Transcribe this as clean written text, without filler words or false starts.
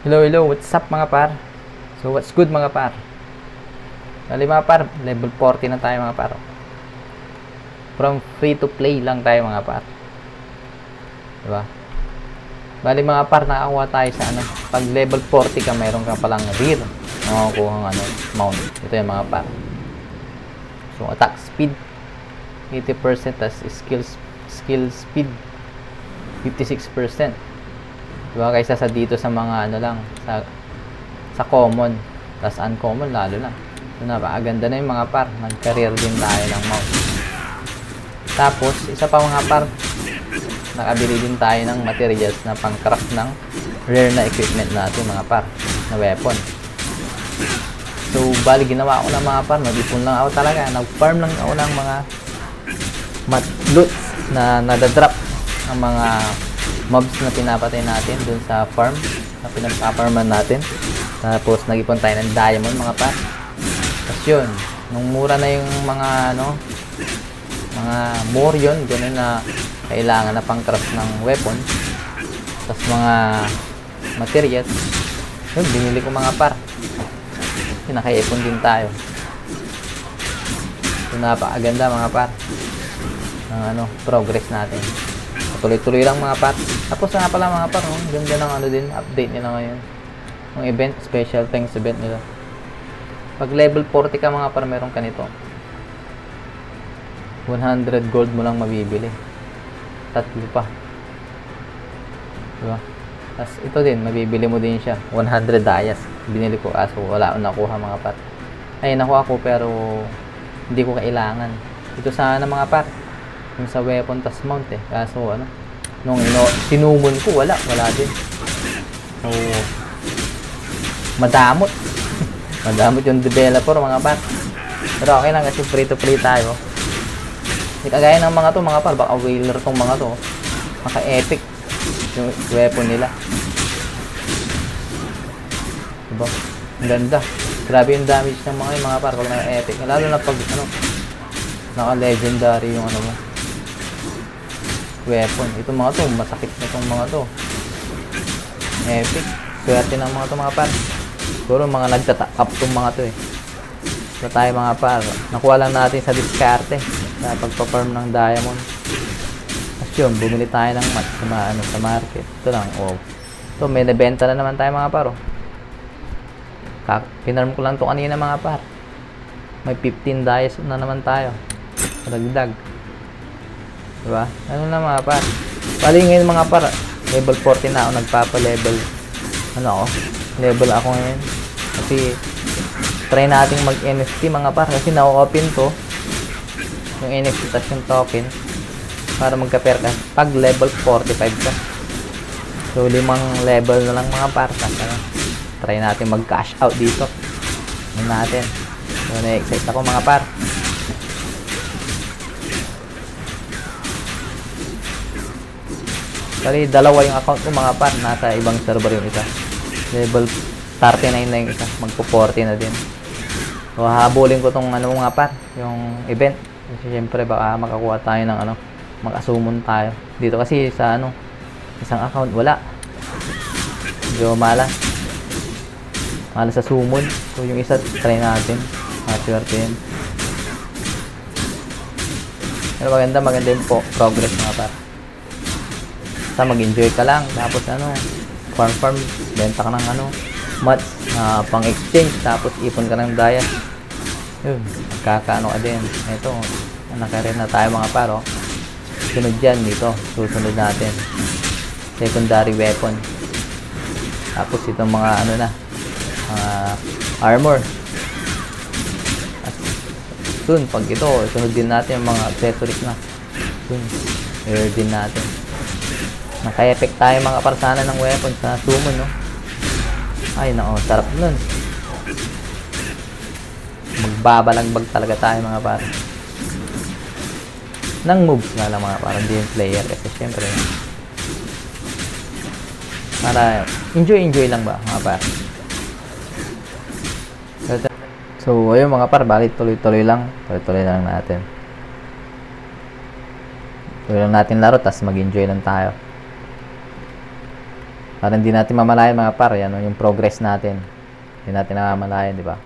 Hello, hello, what's up mga par? So, what's good mga par? Dali mga par, level 40 na tayo mga par. From free to play lang tayo mga par. Diba? Bali mga par, nakakuha tayo sa ano. Pag level 40 ka, mayroon ka palang rear. Nakakuha ng ano, mount. Ito yung mga par. So, attack speed 80%, tas skill speed 56%. Diba? Kaysa sa dito sa mga ano lang, sa common. Tas uncommon lalo lang. So, napakaganda na yung mga par. Nag-career din tayo ng mount. Tapos, isa pa mga par, nakabili din tayo ng materials na pang-craft ng rare na equipment natin mga par, na weapon. So, bali ginawa ko na mga par, nag-ipon lang ako talaga. Nag-farm lang ako ng mga loot na nadadrop ang mga mobs na pinapatay natin dun sa farm na pinagpaparman natin. Tapos nag-ipon tayo ng diamond mga par. Tapos yun, nung mura na yung mga ano, mga more yun, ganun na kailangan na pang craft ng weapon. Tapos mga materials, yun, binili ko mga par. Nakaipon din tayo. So, napakaganda mga par ng ano, progress natin. Tuloy-tuloy lang mga par. Tapos nga pala mga par, oh, ganda ng ano din, update nila ngayon. Yung event, special thanks event nila. Pag level 40 ka mga par, meron ka nito. 100 gold mo lang mabibili. Tatlo pa. Diba? Tapos ito din, mabibili mo din siya. 100 dayas. Binili ko kaso wala akong nakuha mga par. Ay, nakuha ko pero hindi ko kailangan. Ito sana mga par. Yung sa weapon tas mount eh. Kaso ano, nung sinumon ko, wala din. So, madamot. Madamot yung developer mga par. Pero okay lang kasi free to play tayo. Hindi kagaya ng mga to mga par, baka whaler tong mga to. Maka-epic yung weapon nila. Diba? Ang ganda. Grabe yung damage ng mga par pag naka-epic. Lalo na pag ano, naka-legendary yung ano mo. Weapon. Itong mga to, masakit na itong mga to. Epic. Swerte ng mga to mga par. Siguro mga nagtatap itong mga to eh. So tayo mga par, nakuha lang natin sa diskarte sa pagpa-farm ng diamond. Tapos yun, bumili tayo ng mat sa market. Ito lang, oh. Ito, may nabenta na naman tayo mga par, oh. Pinarm ko lang ito kanina mga par. May 15 dias na naman tayo. Dagdag. Diba? Ano na mga par. Bali ngayon mga par, level 40 na ako, nagpapa-level. Ano ako? Level ako ngayon. Kasi, try natin mag-NFT mga par. Kasi na-open to. Yung NFT tas yung token. Para magka-pair ka. Pag level 45 ka. So, 5 level na lang mga par. Ano? Try natin mag-cash out dito. Ano natin. So, na-excite ako mga par. Kasi dalawa yung account ko mga par, nasa ibang server yung isa. Level 39 na yung isa, magpo-40 na din. So habulin ko tong ano mga par, yung event. Kasi syempre baka makakuha tayo ng ano, mag-asumon tayo. Dito kasi sa ano, isang account wala. Medyo malas. Malas sa summon. So yung isa try natin. Swerte yun. Pero maganda yung progress mga par. Mag-enjoy ka lang, tapos ano, farm, benta ka ng ano, mats, pang exchange, tapos ipon ka ng dayas. Yun, magkakaano ka din. Ito, nakarin na tayo mga paro. Sunod dyan dito, susunod natin. Secondary weapon. Tapos itong mga ano na, armor. At soon, pag ito, sunod din natin yung mga accessories na. Soon, air din natin. Naka-effect tayo mga parsana ng weapon sa summon, no? Ay, nako, sarap nun. Magbabalagbag talaga tayo mga par. Nang moves na lang mga par, hindi yung player. Kasi syempre, para enjoy lang ba mga par. So, ayun mga par, balik tuloy-tuloy lang. Tuloy-tuloy lang natin. Tuloy lang natin laro, tas mag-enjoy lang tayo. Para hindi natin mamalayan mga par, yan yung progress natin. Hindi natin namamalayan, di ba?